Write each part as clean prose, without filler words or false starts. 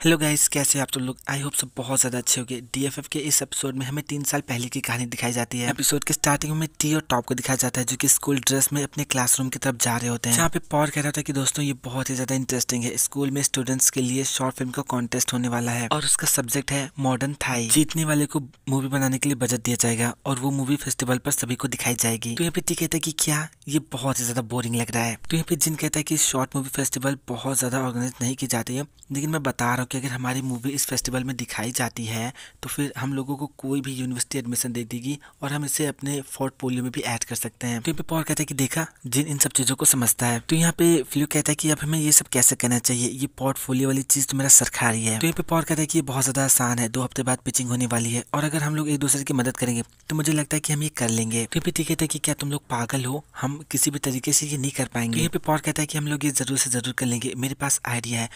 Hello guys, कैसे हैं आप लोग। आई होप सब बहुत ज़्यादा अच्छे होंगे। डीएफएफ के इस एपिसोड में हमें 3 साल पहले की कहानी दिखाई जाती है। एपिसोड के स्टार्टिंग में टी और टॉप को दिखाया जाता है जो कि स्कूल ड्रेस में अपने क्लासरूम की तरफ जा रहे होते हैं, जहाँ पे पॉर कह रहा था कि दोस्तों ये बहुत ही ज़्यादा इंटरेस्टिंग है। स्कूल में स्टूडेंट्स के लिए शॉर्ट फिल्म का कॉन्टेस्ट होने वाला है और उसका सब्जेक्ट है मॉडर्न थाई। जीतने वाले को मूवी बनाने के लिए बजट दिया जाएगा और वो मूवी फेस्टिवल पर सभी को दिखाई जाएगी। तो यहाँ पे टी कहता है कि क्या ये बहुत ही ज़्यादा बोरिंग लग रहा है। तो यहाँ पे जिन कहता है कि शॉर्ट मूवी फेस्टिवल बहुत ज़्यादा ऑर्गेनाइज नहीं की जाती है, लेकिन मैं बता रहा हूँ कि अगर हमारी मूवी इस फेस्टिवल में दिखाई जाती है तो फिर हम लोगों को कोई भी यूनिवर्सिटी एडमिशन दे देगी और हम इसे अपने पोर्टफोलियो में भी ऐड कर सकते हैं। तो यहाँ पे पॉल कहता है कि देखा, जिन इन सब चीज़ों को समझता है। तो यहाँ पे फ्लू कहता है कि अब हमें ये सब कैसे करना चाहिए, ये पोर्टफोलियो वाली चीज़ तो मेरा सर खा रही है। तो यहाँ पे पॉल कहता है कि ये बहुत ज़्यादा आसान है, 2 हफ्ते बाद पिचिंग होने वाली है और अगर हम लोग एक दूसरे की मदद करेंगे तो मुझे लगता है कि हम ये कर लेंगे। तो यहाँ पे कहता है कि क्या तुम लोग पागल हो, हम किसी भी तरीके से ये नहीं कर पाएंगे। यहाँ पे पॉल कहता है कि हम लोग ये जरूर से जरूर कर लेंगे, मेरे पास आइडिया है।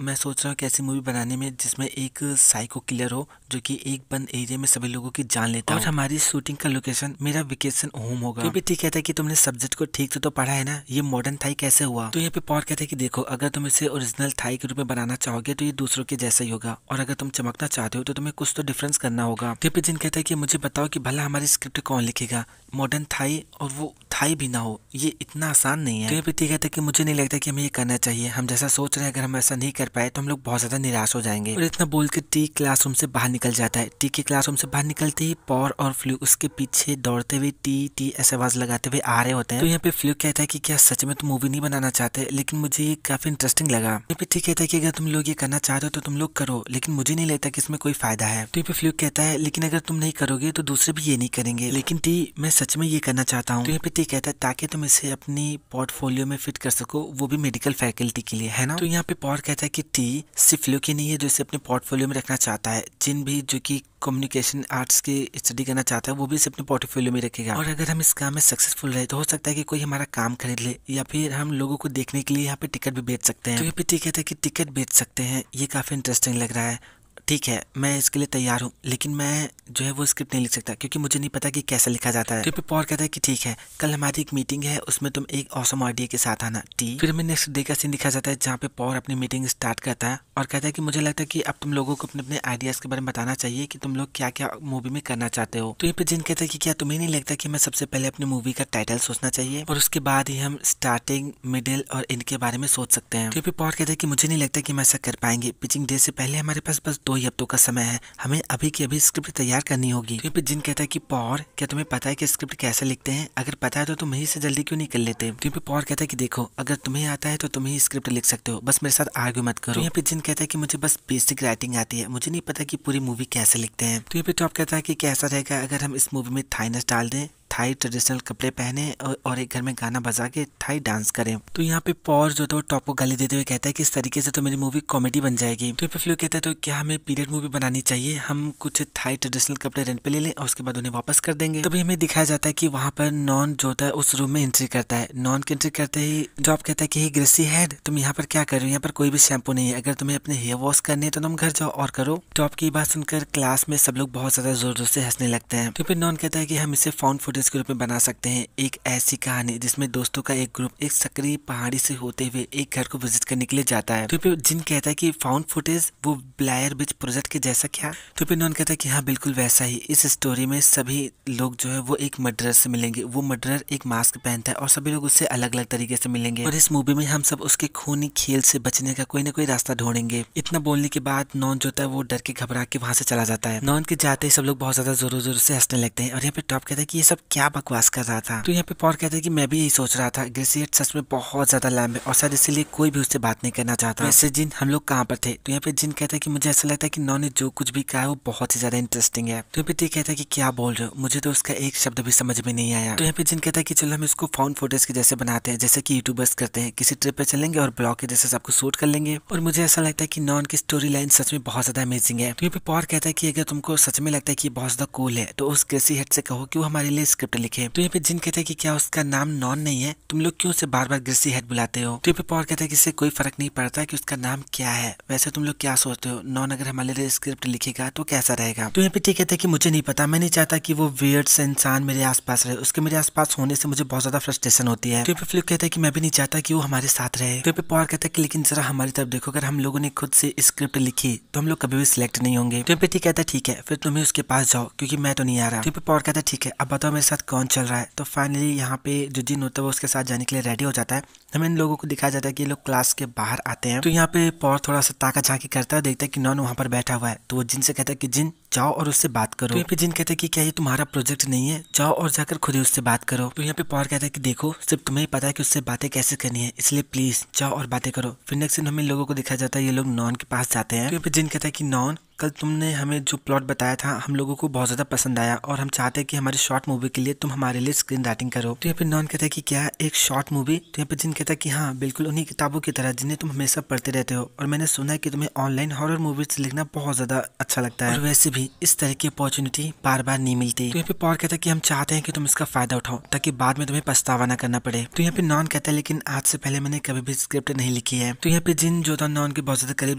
मैं सोच रहा हूँ कि ऐसी मूवी बनाने में जिसमें एक साइको किलर हो जो कि एक बंद एरिया में सभी लोगों की जान लेता है और हमारी शूटिंग का लोकेशन मेरा वेकेशन होम होगा। तो भी ठीक कहता है कि तुमने सब्जेक्ट को ठीक से तो पढ़ा है ना, ये मॉडर्न थाई कैसे हुआ। तो यहाँ पे पॉर कहता है कि देखो, अगर तुम इसे ओरिजिनल थाई के रूप में बनाना चाहोगे तो ये दूसरों के जैसा ही होगा और अगर तुम चमकना चाहते हो तो तुम्हें कुछ तो डिफरेंस करना होगा। तो जिन कहता है कि मुझे बताओ कि भला हमारी स्क्रिप्ट कौन लिखेगा, मॉडर्न थाई और वो थाई भी ना हो, ये इतना आसान नहीं है। तो ये कहता है कि मुझे नहीं लगता कि हमें ये करना चाहिए, हम जैसा सोच रहे हैं अगर हम ऐसा नहीं कर पाए तो हम लोग बहुत ज्यादा निराश हो जाएंगे। और इतना बोल के टी क्लासरूम से बाहर निकल जाता है। टी के क्लासरूम से बाहर निकलते ही पॉर और फ्लू उसके पीछे दौड़ते हुए टी टी ऐसे आवाज लगाते हुए आ रहे होते हैं। तो यहाँ पे फ्लू कहता है कि क्या सच में तुम मूवी नहीं बनाना चाहते, लेकिन मुझे ये काफी इंटरेस्टिंग लगा। यहाँ पे टी कहता है कि अगर तुम लोग ये करना चाहते हो तो तुम लोग करो, लेकिन मुझे नहीं लगता कि इसमें कोई फायदा है। तो यहाँ पे फ्लू कहता है लेकिन अगर तुम नहीं करोगे तो दूसरे भी ये नहीं करेंगे, लेकिन टी मैं सच में ये करना चाहता हूँ। तो यहाँ पे टी कहता है ताकि तुम इसे अपनी पोर्टफोलियो में फिट कर सको, वो भी मेडिकल फैकल्टी के लिए, है ना। तो यहाँ पे पॉर कहता है कि टी सिर्फ फ्लू की नहीं है जो इसे अपने पोर्टफोलियो में रखना चाहता है, जिन भी जो कि कम्युनिकेशन आर्ट्स की स्टडी करना चाहता है वो भी इसे अपने पोर्टफोलियो में रखेगा। और अगर हम इस काम में सक्सेसफुल रहे तो हो सकता है कि कोई हमारा काम खरीद ले या फिर हम लोगों को देखने के लिए यहाँ पे टिकट भी बेच सकते हैं। तो यहाँ पे टी कहता है कि टिकट बेच सकते हैं, ये काफी इंटरेस्टिंग लग रहा है। ठीक है, मैं इसके लिए तैयार हूँ, लेकिन मैं जो है वो स्क्रिप्ट नहीं लिख सकता क्योंकि मुझे नहीं पता कि कैसा लिखा जाता है। तो पॉल कहता है कि ठीक है, कल हमारी एक मीटिंग है, उसमें तुम एक ऑसम आइडिया के साथ आना टी। फिर हमें नेक्स्ट डे का सीन दिखा जाता है जहाँ पे पॉल अपनी मीटिंग स्टार्ट करता है और कहता है कि मुझे लगता है कि अब तुम लोगों को अपने अपने आइडियाज के बारे में बताना चाहिए कि तुम लोग क्या क्या मूवी में करना चाहते हो। तो ये पे जिन कहता है कि क्या तुम्हें नहीं लगता कि मैं सबसे पहले अपनी मूवी का टाइटल सोचना चाहिए और उसके बाद ही हम स्टार्टिंग, मिडिल और एंड के बारे में सोच सकते हैं। तो ये पॉल कहता है कि मुझे नहीं लगता कि हम ऐसा कर पाएंगे, पिचिंग डे से पहले हमारे पास बस 2 ही हफ्तों का समय है, हमें अभी की अभी स्क्रिप्ट तैयार करनी होगी। तो जिन कहता है कि पॉर, क्या तुम्हें पता है कि स्क्रिप्ट कैसे लिखते हैं, अगर पता है तो तुम ही से जल्दी क्यों नहीं कर लेते। तो पॉर कहता है कि देखो, अगर तुम्हें आता है तो तुम ही स्क्रिप्ट लिख सकते हो, बस मेरे साथ आर्ग्यू मत करो। तो यहाँ पे जिन कहता है कि मुझे बस बेसिक राइटिंग आती है, मुझे नहीं पता कि पूरी मूवी कैसे लिखते हैं। तो यहाँ पे टॉप कहता है कि कैसा रहेगा अगर हम इस मूवी में थाईनेस डाल दें, थाई ट्रेडिशनल कपड़े पहने और एक घर में गाना बजा के थाई डांस करें। तो यहाँ पे पॉर जो तो टॉप को गाली देते हुए कहता है कि इस तरीके से तो मेरी मूवी कॉमेडी बन जाएगी। तो फ्लू कहता है तो क्या हमें पीरियड मूवी बनानी चाहिए, हम कुछ थाई ट्रेडिशनल कपड़े रेंट पे ले लें और उसके बाद उन्हें वापस कर देंगे। तभी हमें दिखाया जाता है कि वहाँ पर नॉन जो होता है उस रूम में एंट्री करता है। नॉन की एंट्री करते ही जॉब कहता है कि ग्रेसी हेड, तुम यहाँ पर क्या कर रहे हो, यहाँ पर कोई भी शैम्पू नहीं है, अगर तुम्हें अपने हेयर वॉश करने है तो तुम घर जाओ और करो। टॉप की बात सुनकर क्लास में सब लोग बहुत ज्यादा जोर जोर से हंसने लगते हैं। तो फिर नॉन कहता है कि हम इसे फाउंड फुटेज के रूप में बना सकते हैं, एक ऐसी कहानी जिसमें दोस्तों का एक ग्रुप एक सक्रिय पहाड़ी से होते हुए एक घर को विजिट करने के लिए जाता है। तो फिर जिन कहता है कि फाउंड फुटेज वो ब्लायर बिच प्रोजेक्ट के जैसा क्या। तो फिर नॉन कहता है कि हाँ बिल्कुल वैसा ही, इस स्टोरी में सभी लोग जो है वो एक मर्डरर से मिलेंगे, वो मर्डरर एक मास्क पहनता है और सभी लोग उससे अलग अलग तरीके से मिलेंगे और इस मूवी में हम सब उसके खूनी खेल से बचने का कोई ना कोई रास्ता ढूंढेंगे। इतना बोलने के बाद नॉन जो होता है वो डर के घबरा के वहां से चला जाता है। नॉन के जाते ही सब लोग बहुत ज्यादा जोरों जोर से हंसने लगते हैं और यहाँ पे टॉप कहता है कि ये सब क्या बकवास कर रहा था। तो यहाँ पे पॉल कहता है कि मैं भी यही सोच रहा था, ग्रेसियट सच में बहुत ज्यादा लैम्ब है और शायद इसीलिए कोई भी उससे बात नहीं करना चाहता। वैसे जिन हम लोग कहाँ पर थे। तो यहाँ पे जिन कहता है कि मुझे ऐसा लगता है कि नॉन ने जो कुछ भी कहा है वो बहुत ही ज्यादा इंटरेस्टिंग है। तो यहाँ पे टी कहता है कि क्या बोल रहे हो, मुझे तो उसका एक शब्द भी समझ में नहीं आया। तो यहाँ पे जिन कहता है कि चलो हम इसको फाउंड फुटेज के जैसे बनाते हैं, जैसे कि यूट्यूबर्स करते हैं, किसी ट्रिप पे चलेंगे और ब्लॉग के जैसे सबको शूट कर लेंगे। और मुझे ऐसा लगता है कि नॉन की स्टोरी लाइन सच में बहुत ज्यादा अमेजिंग है। तो यहाँ पे पॉल कहता है कि अगर तुमको सच में लगता है कि ये बहुत ज्यादा कूल है तो उस ग्रेसी हेड से कहो कि वो हमारे लिए स्क्रिप्ट लिखे। तो यहाँ पे जिन कहता है कि क्या उसका नाम नॉन नहीं है, तुम लोग क्यों उसे बार बार ग्रेसी हेड बुलाते हो। तो यहाँ पे पॉल कहता है कि इससे कोई फर्क नहीं पड़ता कि उसका नाम क्या है, वैसे तुम लोग क्या सोचते हो, नॉन अगर हमारे लिए स्क्रिप्ट लिखेगा तो कैसा रहेगा। तो यहाँ पे ठीक कहता है कि मुझे नहीं पता, मैं नहीं चाहता कि वो वियर्ड से इंसान मेरे आसपास रहे, उसके मेरे आसपास होने से मुझे बहुत ज्यादा फ्रस्ट्रेशन होती है। तो यहाँ पे फ्लिप कहता है कि मैं भी नहीं चाहता कि वो हमारे साथ रहे। तो यहाँ पे पॉल कहता है कि लेकिन जरा हमारी तरफ देखो, अगर हम लोगों ने खुद से स्क्रिप्ट लिखी तो हम लोग कभी भी सिलेक्ट नहीं होंगे। तो यहाँ पे ठीक कहता है ठीक है, फिर तुम्हें उसके पास जाओ क्योंकि मैं तो नहीं आ रहा। तो यहाँ पे पॉल कहता है ठीक है, अब बताओ मेरे साथ कौन चल रहा है। तो फाइनली यहाँ पे जो जिन होता है वो उसके साथ जाने के लिए रेडी हो जाता है। हमें इन लोगों को दिखाया जाता है कि ये लोग क्लास के बाहर आते हैं। तो यहाँ पे पॉल थोड़ा सा ताका झांकी करता है, देखता है कि नॉन वहाँ पर बैठा हुआ है। तो वो जिन से कहता है कि जिन जाओ और उससे बात करो। तो यहाँ पे जिन कहता है कि क्या ये तुम्हारा प्रोजेक्ट नहीं है, जाओ और जाकर खुद ही उससे बात करो। तो यहाँ पे पॉल कहता है कि देखो सिर्फ तुम्हें ही पता है कि उससे बातें कैसे करनी है, इसलिए प्लीज जाओ और बातें करो। फिर नेक्स्ट दिन हमें इन लोगों को दिखाया जाता है ये लोग नॉन के पास जाते हैं। तो यहाँ पे जिन कहता है कि नॉन कल तुमने हमें जो प्लॉट बताया था हम लोगों को बहुत ज्यादा पसंद आया और हम चाहते हैं कि हमारी शॉर्ट मूवी के लिए तुम हमारे लिए स्क्रीन राइटिंग करो। तो यहाँ पे नॉन कहता है कि क्या एक शॉर्ट मूवी। तो यहाँ पे जिन कहता है कि हाँ बिल्कुल उन्हीं किताबों की तरह जिन्हें तुम हमेशा पढ़ते रहते हो, और मैंने सुना है कि तुम्हें ऑनलाइन हॉरर मूवीज लिखना बहुत ज्यादा अच्छा लगता है और वैसे भी इस तरह की अपॉर्चुनिटी बार बार नहीं मिलती। तो यहाँ पे पॉल कहता है कि हम चाहते हैं कि तुम इसका फायदा उठाओ ताकि बाद में तुम्हें पछतावा न करना पड़े। तो यहाँ पे नॉन कहता है लेकिन आज से पहले मैंने कभी भी स्क्रिप्ट नहीं लिखी है। तो यहाँ पे जिन जो था नॉन के बहुत ज्यादा करीब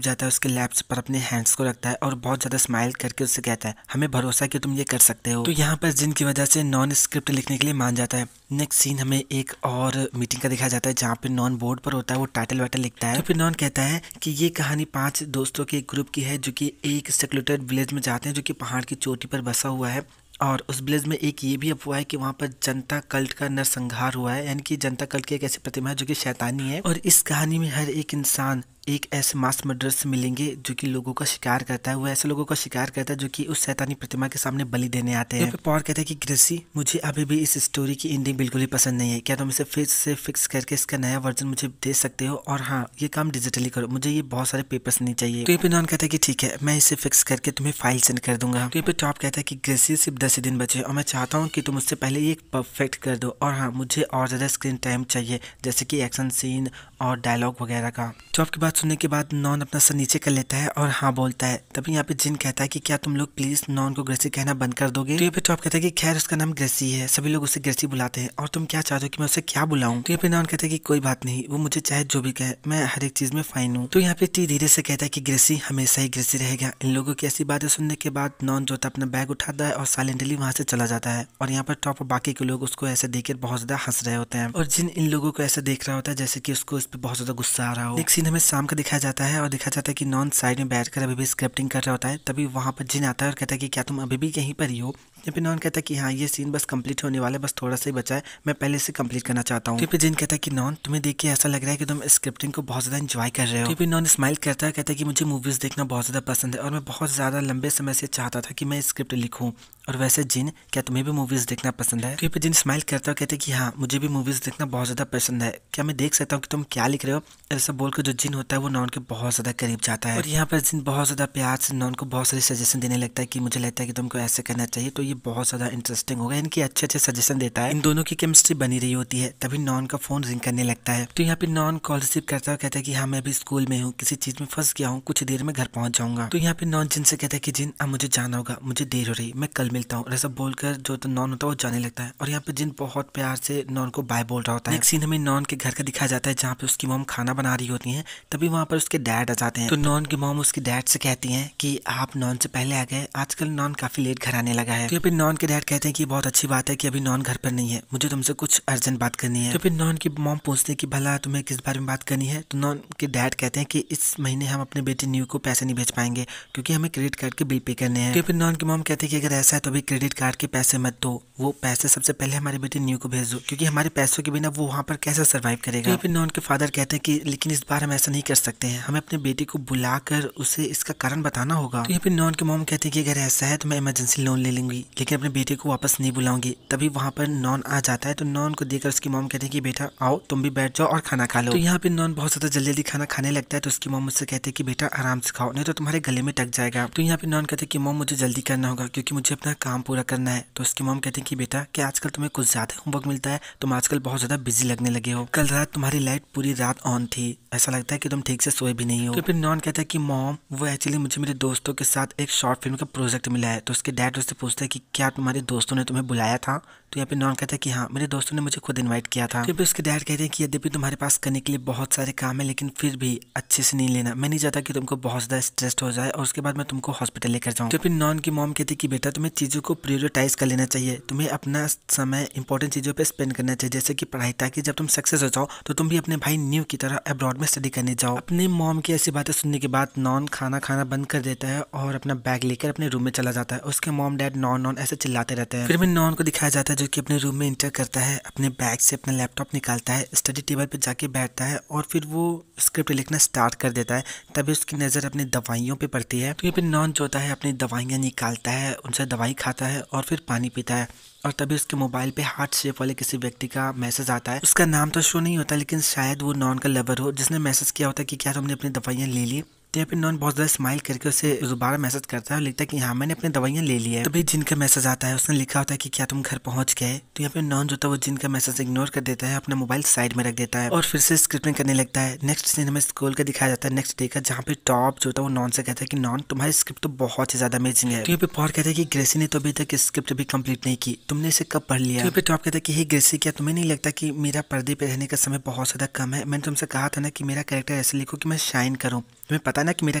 जाता है, उसके लैप्स पर अपने हैंड्स को रखता है और बहुत ज्यादा स्माइल करके उससे कहता है हमें भरोसा है कि तुम ये कर सकते हो। तो यहाँ पर जिन की वजह से नॉन स्क्रिप्ट लिखने के लिए मान जाता है। नेक्स्ट सीन हमें एक और मीटिंग का दिखाया जाता है जहाँ पे नॉन बोर्ड पर होता है, वो टाइटल वाइटल लिखता है। तो फिर नॉन कहता है कि ये कहानी 5 दोस्तों के एक ग्रुप की है जो कि एक सेक्युलर विलेज में जाते हैं जो कि पहाड़ की चोटी पर बसा हुआ है, और उस विलेज में एक ये भी अफवाह है कि वहाँ पर जनता कल्ट का नरसंहार हुआ है, यानी कि जनता कल्ट की एक ऐसी प्रतिमा है जो कि शैतानी है। और इस कहानी में हर एक इंसान एक ऐसे मास मर्डर से मिलेंगे जो कि लोगों का शिकार करता है, वो ऐसे लोगों का शिकार करता है जो कि उस शैतानी प्रतिमा के सामने बलि देने आते हैं। तो पॉल कहता है कि ग्रेसी मुझे अभी भी इस स्टोरी की एंडिंग बिल्कुल ही पसंद नहीं है, क्या तुम इसे फिर से फिक्स करके इसका नया वर्जन मुझे दे सकते हो, और हाँ ये काम डिजिटली करो, मुझे ये बहुत सारे पेपर्स नहीं चाहिए। तो ये पे नॉन कहता है कि ठीक है मैं इसे फिक्स करके तुम्हें फाइल सेंड कर दूंगा। तो ये पे टॉप कहता है कि ग्रेसी सिर्फ 10 दिन बचे और मैं चाहता हूँ कि तुम उससे पहले ये परफेक्ट कर दो, और हाँ मुझे और ज्यादा स्क्रीन टाइम चाहिए जैसे कि एक्शन सीन और डायलॉग वगैरह का। टॉप की बात सुनने के बाद नॉन अपना सर नीचे कर लेता है और हाँ बोलता है। तभी यहाँ पे जिन कहता है कि क्या तुम लोग प्लीज नॉन को ग्रेसी कहना बंद कर दोगे। तो यहाँ पे टॉप कहता है कि खैर उसका नाम ग्रेसी है, सभी लोग उसे ग्रेसी बुलाते हैं, और तुम क्या चाहते हो कि मैं उसे क्या बुलाऊं। तो यहाँ पे नॉन कहता है कि कोई बात नहीं, वो मुझे चाहे जो भी कहे, मैं हर एक चीज में फाइन हूँ। तो यहाँ पे टी धीरे से कहता है कि ग्रेसी हमेशा ही ग्रेसी रहेगा। इन लोगों की ऐसी बातें सुनने के बाद नॉन जो था अपना बैग उठाता है और साइलेंटली वहां से चला जाता है, और यहाँ पर टॉप और बाकी के लोग उसको ऐसे देखकर बहुत ज्यादा हंस रहे होते हैं, और जिन इन लोगों को ऐसे देख रहा होता है जैसे कि उसको इस पर बहुत ज्यादा गुस्सा आ रहा हो। एक सीन हमें शाम का दिखाया जाता है और दिखाया जाता है कि नॉन साइड में बैठकर अभी भी स्क्रिप्टिंग कर रहा होता है। तभी वहां पर जिन आता है और कहता है कि क्या तुम अभी भी यहीं पर ही हो। यहाँ पे नॉन कहता है कि हाँ ये सीन बस कंप्लीट होने वाला है, बस थोड़ा सा ही बचा है, मैं पहले से कंप्लीट करना चाहता हूँ। जिन कहता है कि नॉन तुम्हें देख के ऐसा लग रहा है कि तुम स्क्रिप्टिंग को बहुत ज्यादा एंजॉय कर रहे हो। नॉन स्माइल करता है, कहता है कि मुझे मूवीज देखना बहुत ज्यादा पसंद है और मैं बहुत ज्यादा लंबे समय से चाहता था कि मैं स्क्रिप्ट लिखूं। और वैसे जिन क्या तुम्हें भी मूवीज देखना पसंद है। तो जिन स्माइल करता है, कहते हैं कि हाँ मुझे भी मूवीज देखना बहुत ज्यादा पसंद है, क्या मैं देख सकता हूँ कि तुम क्या लिख रहे हो। ऐसा बोलकर जो जिन होता है वो नॉन के बहुत ज्यादा करीब जाता है, और यहाँ पर जिन बहुत ज्यादा प्यार से नॉन को बहुत सारे सजेशन देने लगता है कि मुझे लगता है कि तुमको ऐसे करना चाहिए, तो ये बहुत ज्यादा इंटरेस्टिंग होगा। इनकी अच्छे अच्छे सजेशन देता है, इन दोनों की केमिस्ट्री बनी रही होती है। तभी नॉन का फोन रिंग करने लगता है। तो यहाँ पे नॉन कॉल रिसीव करता है, कहता है कि हाँ मैं अभी स्कूल में हूँ, किसी चीज में फंस गया हूँ, कुछ देर में घर पहुंच जाऊंगा। तो यहाँ पे नॉन जिन से कहता है कि जिन अब मुझे जाना होगा, मुझे देर हो रही, मैं कल मिलता हूँ। ऐसा बोलकर जो तो नॉन होता है वो जाने लगता है, और यहाँ पे जिन बहुत प्यार से नॉन को बाय बोल रहा होता है। एक सीन हमें नॉन के घर का दिखाया जाता है जहाँ पे उसकी मॉम खाना बना रही होती है। तभी वहाँ पर उसके डैड आ जाते हैं। तो नॉन की मॉम उसके डैड से कहती है कि आप नॉन से पहले आ गए, आजकल नॉन काफी लेट घर आने लगा है। तो फिर नॉन के डैड कहते हैं कि बहुत अच्छी बात है कि अभी नॉन घर पर नहीं है, मुझे तुमसे कुछ अर्जेंट बात करनी है। तो फिर नॉन की मॉम पूछते हैं कि भला तुम्हें किस बारे में बात करनी है। तो नॉन के डैड कहते हैं कि इस महीने हम अपने बेटे न्यू को पैसे नहीं भेज पाएंगे क्योंकि हमें क्रेडिट कार्ड के बिल पे करने हैं। तो फिर नॉन की मॉम कहते हैं कि अगर ऐसा है तो अभी क्रेडिट कार्ड के पैसे मत दो, वो पैसे सबसे पहले हमारे बेटे न्यू को भेज दो, क्योंकि हमारे पैसों के बिना वो वहाँ पर कैसे सर्वाइव करेगा। तो फिर नॉन के फादर कहते हैं कि लेकिन इस बार हम ऐसा नहीं कर सकते हैं, हमें अपने बेटे को बुलाकर उसे इसका कारण बताना होगा। तो फिर नॉन की मॉम कहते हैं कि अगर ऐसा है तो मैं इमरजेंसी लोन ले लूंगी, लेकिन अपने बेटे को वापस नहीं बुलाऊंगी। तभी वहाँ पर नॉन आ जाता है। तो नॉन को देखकर उसकी मॉम कहते हैं कि बेटा आओ तुम भी बैठ जाओ और खाना खा लो। तो यहाँ पे नॉन बहुत ज्यादा जल्दी जल्दी खाना खाने लगता है। तो उसकी मॉम उससे कहते हैं कि बेटा आराम से खाओ, नहीं तो तुम्हारे गले में टक जाएगा। तो यहाँ पे नॉन कहते हैं कि मॉम मुझे जल्दी करना होगा क्योंकि मुझे अपना काम पूरा करना है। तो उसकी मॉम कहते हैं कि बेटा क्या आजकल तुम्हें कुछ ज्यादा होमवर्क मिलता है, तुम आजकल बहुत ज्यादा बिजी लगने लगे हो, कल रात तुम्हारी लाइट पूरी रात ऑन थी, ऐसा लगता है कि तुम ठीक से सोए भी नहीं हो। तो फिर नॉन कहता है कि मॉम वो एक्चुअली मुझे मेरे दोस्तों के साथ एक शॉर्ट फिल्म का प्रोजेक्ट मिला है। तो उसके डैड उससे पूछता है कि क्या तुम्हारे दोस्तों ने तुम्हें बुलाया था। तो यहाँ पे नॉन कहता है कि हाँ, मेरे दोस्तों ने मुझे खुद इनवाइट किया था। फिर उसके डैड कहते हैं कि यद्यपि तुम्हारे पास करने के लिए बहुत सारे काम है, लेकिन फिर भी अच्छे से नहीं लेना। मैं नहीं चाहता कि तुमको बहुत ज़्यादा स्ट्रेस्ड हो जाए और उसके बाद मैं तुमको हॉस्पिटल लेकर जाऊँ। तो फिर नॉन की मॉम कहती है कि बेटा तुम्हें चीज़ों को प्रायोरिटाइज कर लेना चाहिए, तुम्हें अपना समय इंपॉर्टेंट चीज़ों पर स्पेंड करना चाहिए, जैसे कि पढ़ाई, ताकि जब तुम सक्सेस हो जाओ तो तुम भी अपने भाई न्यू की तरह अब्रॉड में स्टडी करने जाओ। अपनी मॉम की ऐसी बातें सुनने के बाद नॉन खाना बंद कर देता है और अपना बैग लेकर अपने रूम में चला जाता है। उसके मॉम डैड नॉन ऐसे चिल्लाते रहते हैं। फिर में नॉन को दिखाया जाता है जो कि अपने रूम में इंटर करता है, अपने बैग से अपना लैपटॉप निकालता है, स्टडी टेबल पे जाके बैठता है और फिर वो स्क्रिप्ट लिखना स्टार्ट कर देता है। तभी उसकी नज़र अपनी दवाइयों पे पड़ती है। तो ये पे नॉन जो होता है अपनी दवाइयाँ निकालता है, उनसे दवाई खाता है और फिर पानी पीता है। और तभी उसके मोबाइल पे हार्ट शेप वाले किसी व्यक्ति का मैसेज आता है। उसका नाम तो शो नहीं होता, लेकिन शायद वो नॉन का लवर हो जिसने मैसेज किया होता है कि क्या तुमने अपनी दवाइयाँ ले ली। तो यहाँ पे नॉन बहुत ज़्यादा स्माइल करके उसे दोबारा मैसेज करता है और लिखता है कि हाँ, मैंने अपनी दवाइयाँ ले ली है। तभी जिन का मैसेज आता है, उसने लिखा होता है कि क्या तुम घर पहुँच गए। तो यहाँ पे नॉन जो था वो जिन का मैसेज इग्नोर कर देता है, अपना मोबाइल साइड में रख देता है और फिर से स्क्रिप्टिंग करने लगता है। नेक्स्ट सीन हमें स्कूल का दिखाया जाता है, नेक्स्ट डे का, जहाँ पे टॉप जो था वो नॉन से कहता है कि नॉन तुम्हारी स्क्रिप्ट तो बहुत ही ज़्यादा अमेजिंग है। तो यहाँ पे पॉल कहता है कि ग्रेसी ने तो अभी तक स्क्रिप्ट भी कंप्लीट नहीं की, तुमने इसे कब पढ़ लिया। तो यहाँ पे टॉप कहता है कि हे ग्रेसी, क्या तुम्हें नहीं लगता कि मेरा पर्दे पे रहने का समय बहुत ज़्यादा कम है। मैंने तुमसे कहा था ना कि मेरा कैरेक्टर ऐसे लिखो कि मैं शाइन करूँ। तुम्हें पता ना कि मेरा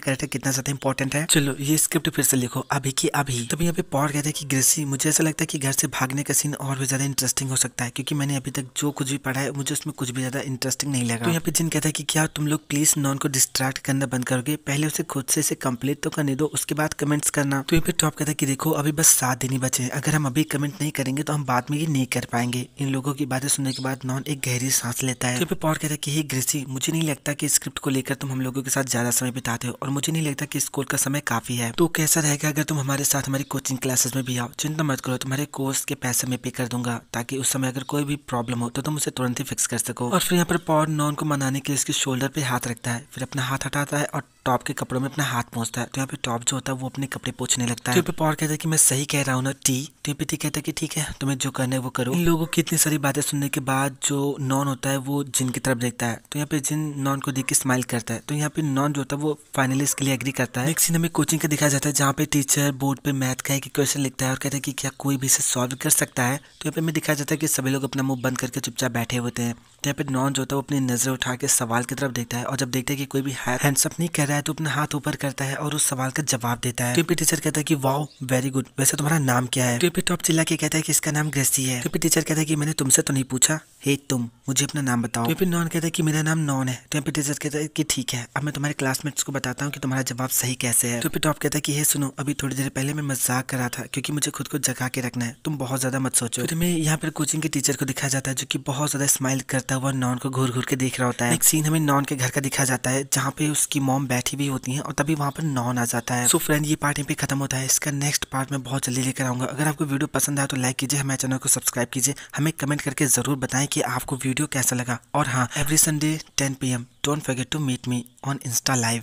कैरेक्टर कितना ज़्यादा इंपॉर्टेंट है। चलो ये स्क्रिप्ट फिर से लिखो अभी की अभी। तभी यहाँ पे पॉल कहता है कि ग्रेसी, मुझे ऐसा लगता है कि घर से भागने का सीन और भी ज़्यादा इंटरेस्टिंग हो सकता है, क्योंकि मैंने अभी तक जो कुछ भी पढ़ा है मुझे उसमें कुछ भी ज़्यादा इंटरेस्टिंग नहीं लगा। तो यहाँ पे जिन कहता है कि क्या तुम लोग प्लीज़ नॉन को डिस्ट्रैक्ट करना बंद करोगे, पहले उसे खुद से इसे कंप्लीट तो करने दो, उसके बाद कमेंट्स करना। तो यहाँ पे टॉप कहता है कि देखो अभी बस 7 दिन ही बचे हैं, अगर हम अभी कमेंट नहीं करेंगे तो हम बाद में ये नहीं कर पाएंगे। इन लोगों की बातें सुनने के बाद नॉन एक गहरी सांस लेता है। तो यहाँ पे पॉल कहता है कि हे ग्रेसी, मुझे नहीं लगता कि स्क्रिप्ट को लेकर तुम हम लोगों के साथ ज़्यादा समय बिताते हो और मुझे नहीं लगता कि स्कूल का समय काफ़ी है। तो कैसा रहेगा अगर तुम हमारे साथ हमारी कोचिंग क्लासेस में भी आओ। चिंता मत करो, तुम्हारे कोर्स के पैसे मैं पे कर दूंगा, ताकि उस समय अगर कोई भी प्रॉब्लम हो तो तुम उसे तुरंत ही फिक्स कर सको। और फिर यहाँ पर पॉल नॉन को मनाने के लिए उसके शोल्डर पे हाथ रखता है, फिर अपना हाथ हटाता है और टॉप के कपड़ों में अपना हाथ पहुंचता है। तो यहाँ पे टॉप जो होता है वो अपने कपड़े पोंछने लगता है। तो यहाँ पे पॉल कहता है कि मैं सही कह रहा हूँ ना टी। तो यहाँ पे टी कहता है कि ठीक है, तुम्हें जो करना है वो करो। इन लोगों की इतनी सारी बातें सुनने के बाद जो नॉन होता है वो जिन की तरफ देखता है। तो यहाँ पे जिन नॉन को देख के स्माइल करता है। तो यहाँ पे नॉन जो होता है वो फाइनली इसके लिए एग्री करता है। नेक्स्ट सीन हमें कोचिंग का दिखाया जाता है, जहाँ पे टीचर बोर्ड पे मैथ का एक क्वेश्चन लिखता है और कहता है कि क्या कोई भी इसे सॉल्व कर सकता है। तो यहाँ पे हमें दिखाया जाता है कि सभी लोग अपना मुंह बंद करके चुपचाप बैठे होते हैं। तो यहाँ पे नॉन जो होता है वो अपनी नजरें उठा के सवाल की तरफ देखता है और जब देखता है कि कोई भी हैंड्स अप नहीं कर रहा है तो अपना हाथ ऊपर करता है और उस सवाल का जवाब देता है। तो टीचर कहता है कि वाओ वेरी गुड, वैसे तुम्हारा नाम क्या है। तो टॉप चिल्ला के कहता है कि इसका नाम ग्रेसी है। तो टीचर कहता है कि मैंने तुमसे तो नहीं पूछा, हे तुम मुझे अपना नाम बताओ। तो नॉन कहता है कि मेरा नाम नॉन है। तो टीचर कहता है कि ठीक है, अब मैं तुम्हारे क्लासमेट्स को बताता हूँ कि तुम्हारा जवाब सही कैसे है। तो टॉप कहता है कि हे सुनो, अभी थोड़ी देर पहले मैं मजाक कर रहा था, क्योंकि मुझे खुद को जगा के रखना है, तुम बहुत ज्यादा मत सोचो। फिर मैं यहाँ पर कोचिंग के टीचर को दिखाया जाता है जो कि बहुत ज्यादा स्माइल करता हुआ नॉन को घूर घूर के देख रहा होता है। एक सीन हमें नॉन के घर का दिखाया जाता है, जहाँ पे उसकी मॉम बैठी हुई होती है और तभी वहाँ पर नॉन आ जाता है। सो फ्रेंड, ये पार्ट यहीं पे खत्म होता है। इसका नेक्स्ट पार्ट मैं बहुत जल्दी लेकर आऊंगा। अगर आपको वीडियो पसंद आया तो लाइक कीजिए, हमारे चैनल को सब्सक्राइब कीजिए, हमें कमेंट करके जरूर बताएं कि आपको वीडियो कैसा लगा। और हाँ, every Sunday 10 PM don't forget to meet me on insta live.